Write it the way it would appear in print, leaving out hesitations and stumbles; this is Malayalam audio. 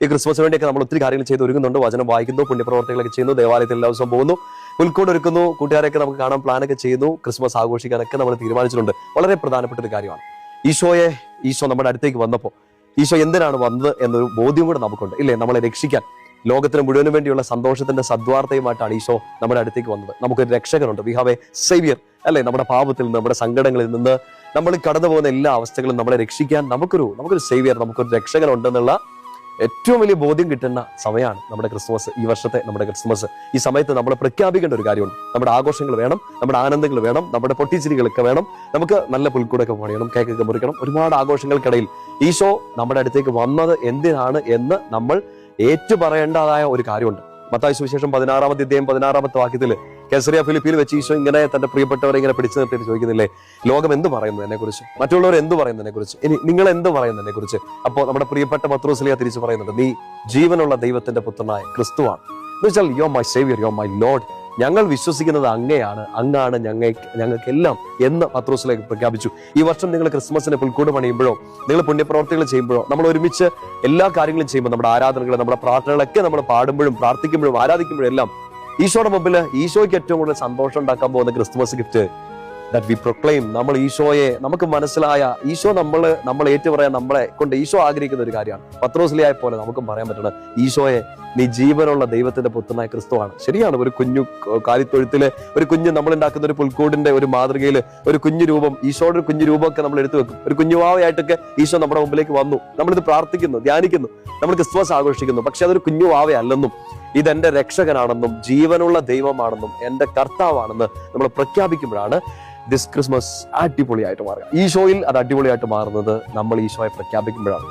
ഈ ക്രിസ്മസിന് വേണ്ടിയൊക്കെ നമ്മൾ ഒത്തിരി കാര്യങ്ങൾ ചെയ്ത് ഒരുങ്ങുന്നുണ്ട്. വചനം വായിക്കുന്നു, പുണ്യപ്രവർത്തികളൊക്കെ ചെയ്യുന്നു, ദേവാലയത്തിൽ എല്ലാ ദിവസവും പോകുന്നു, പുൽക്കൂട് ഒരുക്കുന്നു, കൂട്ടുകാരെയൊക്കെ നമുക്ക് കാണാൻ പ്ലാനൊക്കെ ചെയ്യുന്നു, ക്രിസ്മസ് ആഘോഷിക്കാനൊക്കെ നമ്മൾ തീരുമാനിച്ചിട്ടുണ്ട്. വളരെ പ്രധാനപ്പെട്ട ഒരു കാര്യമാണ്. ഈശോ നമ്മുടെ അടുത്തേക്ക് വന്നപ്പോൾ ഈശോ എന്തിനാണ് വന്നത് എന്നൊരു ബോധ്യം കൂടെ നമുക്കുണ്ട്, ഇല്ലേ? നമ്മളെ രക്ഷിക്കാൻ, ലോകത്തിന് മുഴുവനും വേണ്ടിയുള്ള സന്തോഷത്തിന്റെ സദ്വാർത്തയുമായിട്ടാണ് ഈശോ നമ്മുടെ അടുത്തേക്ക് വന്നത്. നമുക്കൊരു രക്ഷകനുണ്ട്. വി ഹാവ് എ സേവിയർ, അല്ലെ? നമ്മുടെ പാപത്തിൽ നിന്ന്, നമ്മുടെ സങ്കടങ്ങളിൽ നിന്ന്, നമ്മൾ കടന്നു പോകുന്ന എല്ലാ അവസ്ഥകളും നമ്മളെ രക്ഷിക്കാൻ നമുക്കൊരു സേവിയർ, നമുക്കൊരു രക്ഷകനുണ്ടെന്നുള്ള ഏറ്റവും വലിയ ബോധ്യം കിട്ടുന്ന സമയമാണ് നമ്മുടെ ക്രിസ്മസ്. ഈ വർഷത്തെ നമ്മുടെ ക്രിസ്മസ്, ഈ സമയത്ത് നമ്മൾ പ്രഖ്യാപിക്കേണ്ട ഒരു കാര്യമുണ്ട്. നമ്മുടെ ആഘോഷങ്ങൾ വേണം, നമ്മുടെ ആനന്ദങ്ങൾ വേണം, നമ്മുടെ പൊട്ടിച്ചിരികളൊക്കെ വേണം, നമുക്ക് നല്ല പുൽക്കൂടൊക്കെ പണിയണം, കേക്കൊക്കെ മുറിക്കണം. ഒരുപാട് ആഘോഷങ്ങൾക്കിടയിൽ ഈശോ നമ്മുടെ അടുത്തേക്ക് വന്നത് എന്തിനാണ് എന്ന് നമ്മൾ ഏറ്റുപറയേണ്ടതായ ഒരു കാര്യമുണ്ട്. മത്തായി സുവിശേഷം 16-ാമത്തെ അധ്യായം 16-ാമത്തെ വാക്യത്തിൽ കെസറിയ ഫിലിപ്പിയിൽ വെച്ച് ഈശോ ഇങ്ങനെ തന്റെ പ്രിയപ്പെട്ടവരെ ഇങ്ങനെ പിടിച്ചു നിർത്തിയിട്ട് ചോദിക്കുന്നില്ലേ, ലോകം എന്ത് പറയുന്നതിനെ കുറിച്ച്, മറ്റുള്ളവർ എന്ത് പറയുന്നതിനെ കുറിച്ച്, ഇനി നിങ്ങൾ എന്ത് പറയുന്നതിനെ കുറിച്ച്? അപ്പോൾ നമ്മുടെ പ്രിയപ്പെട്ട പത്രോസ്ലിയ തിരിച്ചു പറയുന്നുണ്ട്, നീ ജീവനുള്ള ദൈവത്തിന്റെ പുത്രനായ ക്രിസ്തുവാണ്. എന്ന് വെച്ചാൽ യോ മൈ സേവിയർ, യോ മൈ ലോർഡ്, ഞങ്ങൾ വിശ്വസിക്കുന്നത് അങ്ങാണ് ഞങ്ങൾക്കെല്ലാം എന്ന് പത്രോസിലേക്ക് പ്രഖ്യാപിച്ചു. ഈ വർഷം നിങ്ങൾ ക്രിസ്മസിന് പുൽക്കൂട് പണിയുമ്പോഴോ, നിങ്ങൾ പുണ്യപ്രവർത്തികൾ ചെയ്യുമ്പോഴോ, നമ്മൾ ഒരുമിച്ച് എല്ലാ കാര്യങ്ങളും ചെയ്യുമ്പോൾ, നമ്മുടെ ആരാധനകൾ, നമ്മുടെ പ്രാർത്ഥനകളൊക്കെ നമ്മൾ പാടുമ്പോഴും പ്രാർത്ഥിക്കുമ്പോഴും ആരാധിക്കുമ്പോഴും എല്ലാം ഈശോയുടെ മുമ്പിൽ ഈശോയ്ക്ക് ഏറ്റവും കൂടുതൽ സന്തോഷം ഉണ്ടാക്കാൻ പോകുന്ന Christmas gift that we proclaim. നമ്മൾ ഈശോയെ, നമുക്ക് മനസ്സിലായ ഈശോ നമ്മൾ ഏറ്റുപറയാൻ നമ്മളെ കൊണ്ട് ഈശോ ആഗ്രഹിക്കുന്ന ഒരു കാര്യമാണ്. പത്രോസ്ലിയായ പോലെ നമുക്കും പറയാൻ പറ്റണം, ഈശോയെ, നീ ജീവനുള്ള ദൈവത്തിന്റെ പുത്രനായ ക്രിസ്തുവാണ്. ശരിയാണ്, ഒരു കുഞ്ഞു കാലിത്തൊഴുത്തില് ഒരു കുഞ്ഞ് നമ്മൾ ഉണ്ടാക്കുന്ന ഒരു പുൽക്കൂടിന്റെ ഒരു മാതൃകയിൽ ഒരു കുഞ്ഞു രൂപം, ഈശോയുടെ ഒരു കുഞ്ഞു രൂപമൊക്കെ നമ്മൾ എടുത്തു വെക്കും. ഒരു കുഞ്ഞുവാവയായിട്ടൊക്കെ ഈശോ നമ്മുടെ മുമ്പിലേക്ക് വന്നു. നമ്മളിത് പ്രാർത്ഥിക്കുന്നു, ധ്യാനിക്കുന്നു, നമ്മൾ ക്രിസ്മസ് ആഘോഷിക്കുന്നു. പക്ഷെ അതൊരു കുഞ്ഞുവാവയല്ലെന്നും ഇതെന്റെ രക്ഷകനാണെന്നും ജീവനുള്ള ദൈവമാണെന്നും എന്റെ കർത്താവാണെന്ന് നമ്മൾ പ്രഖ്യാപിക്കുമ്പോഴാണ് ദിസ് ക്രിസ്മസ് അടിപൊളിയായിട്ട് മാറുക. ഈശോയിൽ അത് അടിപൊളിയായിട്ട് മാറുന്നത് നമ്മൾ ഈശോയെ പ്രഖ്യാപിക്കുമ്പോഴാണ്.